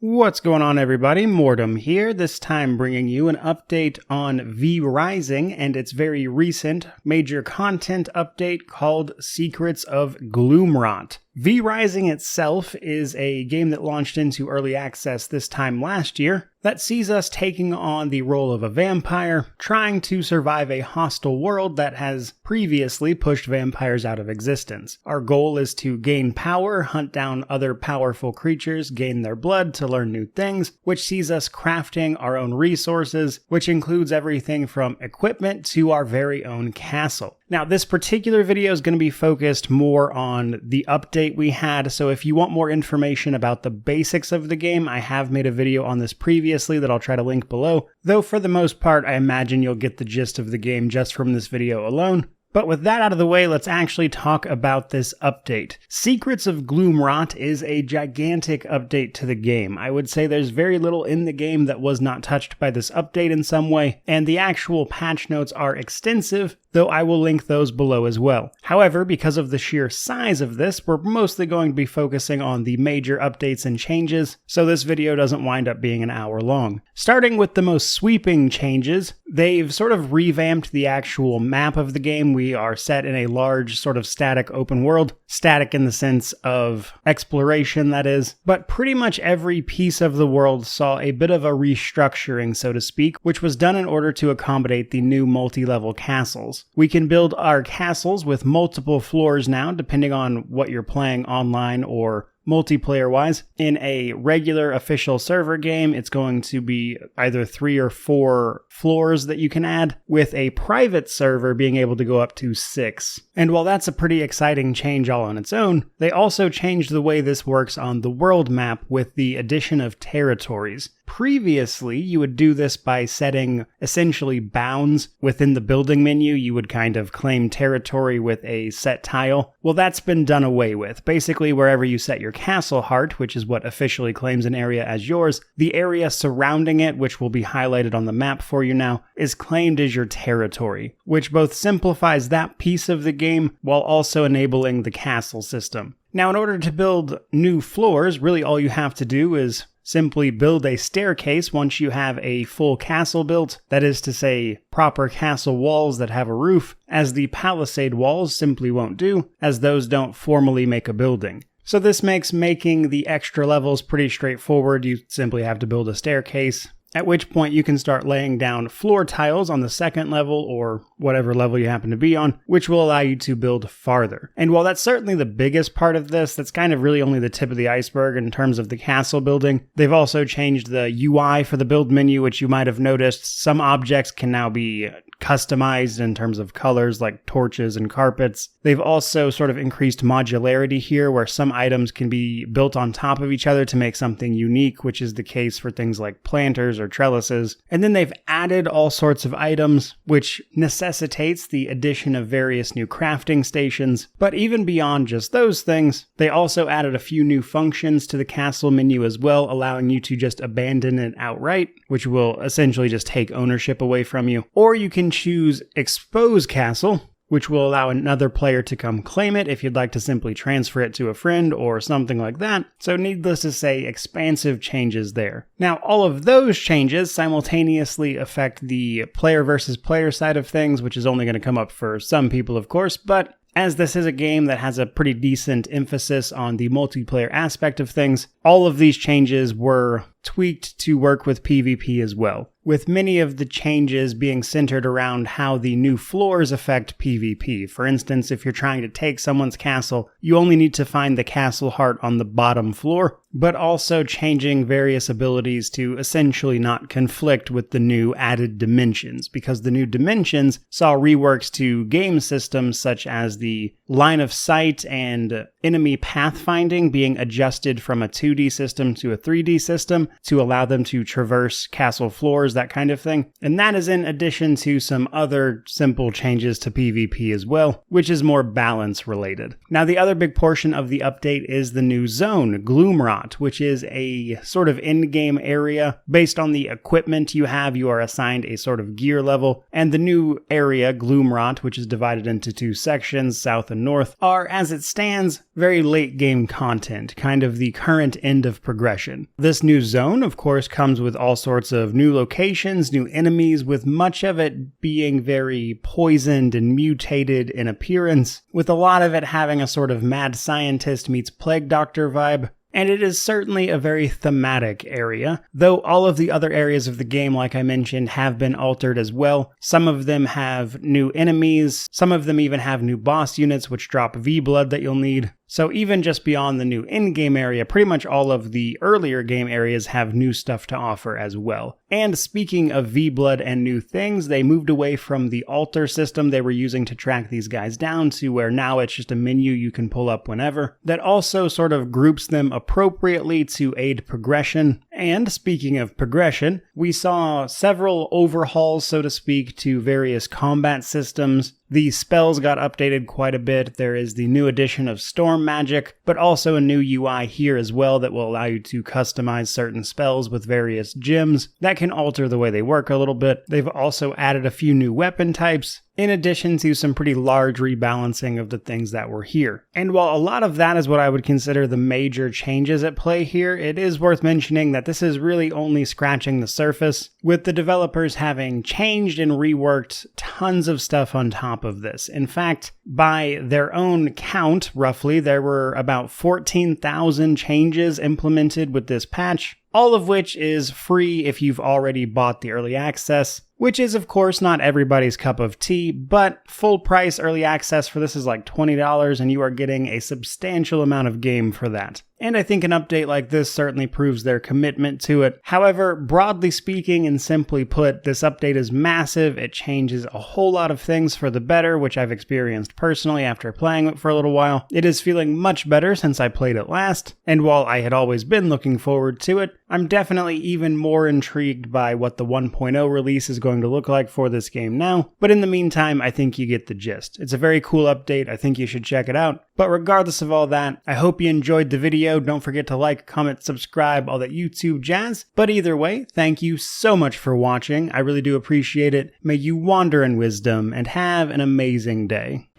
What's going on, everybody? Mortem here, this time bringing you an update on Vrising and its very recent major content update called Secrets of Gloomrot. Vrising itself is a game that launched into early access this time last year that sees us taking on the role of a vampire, trying to survive a hostile world that has previously pushed vampires out of existence. Our goal is to gain power, hunt down other powerful creatures, gain their blood to learn new things, which sees us crafting our own resources, which includes everything from equipment to our very own castle. Now, this particular video is going to be focused more on the update we had, so if you want more information about the basics of the game, I have made a video on this previously that I'll try to link below, though for the most part, I imagine you'll get the gist of the game just from this video alone. But with that out of the way, let's actually talk about this update. Secrets of Gloomrot is a gigantic update to the game. I would say there's very little in the game that was not touched by this update in some way, and the actual patch notes are extensive, though I will link those below as well. However, because of the sheer size of this, we're mostly going to be focusing on the major updates and changes, so this video doesn't wind up being an hour long. Starting with the most sweeping changes, they've sort of revamped the actual map of the game. We are set in a large sort of static open world, static in the sense of exploration, that is, but pretty much every piece of the world saw a bit of a restructuring, so to speak, which was done in order to accommodate the new multi-level castles. We can build our castles with multiple floors now, depending on what you're playing online or multiplayer-wise. In a regular official server game, it's going to be either 3 or 4 floors that you can add, with a private server being able to go up to 6. And while that's a pretty exciting change all on its own, they also changed the way this works on the world map with the addition of territories. Previously, you would do this by setting essentially bounds within the building menu. You would kind of claim territory with a set tile. Well, that's been done away with. Basically, wherever you set your castle heart, which is what officially claims an area as yours, the area surrounding it, which will be highlighted on the map for you now, is claimed as your territory, which both simplifies that piece of the game while also enabling the castle system. Now, in order to build new floors, really all you have to do is simply build a staircase once you have a full castle built, that is to say, proper castle walls that have a roof, as the palisade walls simply won't do, as those don't formally make a building. So this makes making the extra levels pretty straightforward. You simply have to build a staircase, at which point you can start laying down floor tiles on the second level or whatever level you happen to be on, which will allow you to build farther. And while that's certainly the biggest part of this, that's kind of really only the tip of the iceberg in terms of the castle building. They've also changed the UI for the build menu, which you might have noticed. Some objects can now be customized in terms of colors like torches and carpets. They've also sort of increased modularity here, where some items can be built on top of each other to make something unique, which is the case for things like planters or trellises. And then they've added all sorts of items, which necessitates the addition of various new crafting stations. But even beyond just those things, they also added a few new functions to the castle menu as well, allowing you to just abandon it outright, which will essentially just take ownership away from you. Or you can choose Expose Castle, which will allow another player to come claim it if you'd like to simply transfer it to a friend or something like that. So needless to say, expansive changes there. Now, all of those changes simultaneously affect the player versus player side of things, which is only going to come up for some people, of course, but as this is a game that has a pretty decent emphasis on the multiplayer aspect of things, all of these changes were tweaked to work with PvP as well, with many of the changes being centered around how the new floors affect PvP. For instance, if you're trying to take someone's castle, you only need to find the castle heart on the bottom floor, but also changing various abilities to essentially not conflict with the new added dimensions, because the new dimensions saw reworks to game systems such as the line of sight and enemy pathfinding being adjusted from a 2D system to a 3D system, to allow them to traverse castle floors, that kind of thing. And that is in addition to some other simple changes to PvP as well, which is more balance related. Now, the other big portion of the update is the new zone, Gloomrot, which is a sort of in-game area. Based on the equipment you have, you are assigned a sort of gear level, and the new area, Gloomrot, which is divided into two sections, south and north, are, as it stands, very late game content, kind of the current end of progression. This new zone, of course, comes with all sorts of new locations, new enemies, with much of it being very poisoned and mutated in appearance, with a lot of it having a sort of mad scientist meets plague doctor vibe. And it is certainly a very thematic area, though all of the other areas of the game, like I mentioned, have been altered as well. Some of them have new enemies, some of them even have new boss units which drop V-Blood that you'll need. So even just beyond the new in-game area, pretty much all of the earlier game areas have new stuff to offer as well. And speaking of V-Blood and new things, they moved away from the altar system they were using to track these guys down to where now it's just a menu you can pull up whenever. That also sort of groups them appropriately to aid progression. And speaking of progression, we saw several overhauls, so to speak, to various combat systems. The spells got updated quite a bit. There is the new addition of Storm Magic, but also a new UI here as well that will allow you to customize certain spells with various gems. That can alter the way they work a little bit. They've also added a few new weapon types, in addition to some pretty large rebalancing of the things that were here. And while a lot of that is what I would consider the major changes at play here, it is worth mentioning that this is really only scratching the surface, with the developers having changed and reworked tons of stuff on top of this. In fact, by their own count, roughly, there were about 14,000 changes implemented with this patch, all of which is free if you've already bought the early access, which is of course not everybody's cup of tea, but full price early access for this is like $20 and you are getting a substantial amount of game for that. And I think an update like this certainly proves their commitment to it. However, broadly speaking and simply put, this update is massive. It changes a whole lot of things for the better, which I've experienced personally after playing it for a little while. It is feeling much better since I played it last, and while I had always been looking forward to it, I'm definitely even more intrigued by what the 1.0 release is going to look like for this game now. But in the meantime, I think you get the gist. It's a very cool update. I think you should check it out. But regardless of all that, I hope you enjoyed the video. Don't forget to like, comment, subscribe, all that YouTube jazz. But either way, thank you so much for watching. I really do appreciate it. May you wander in wisdom and have an amazing day.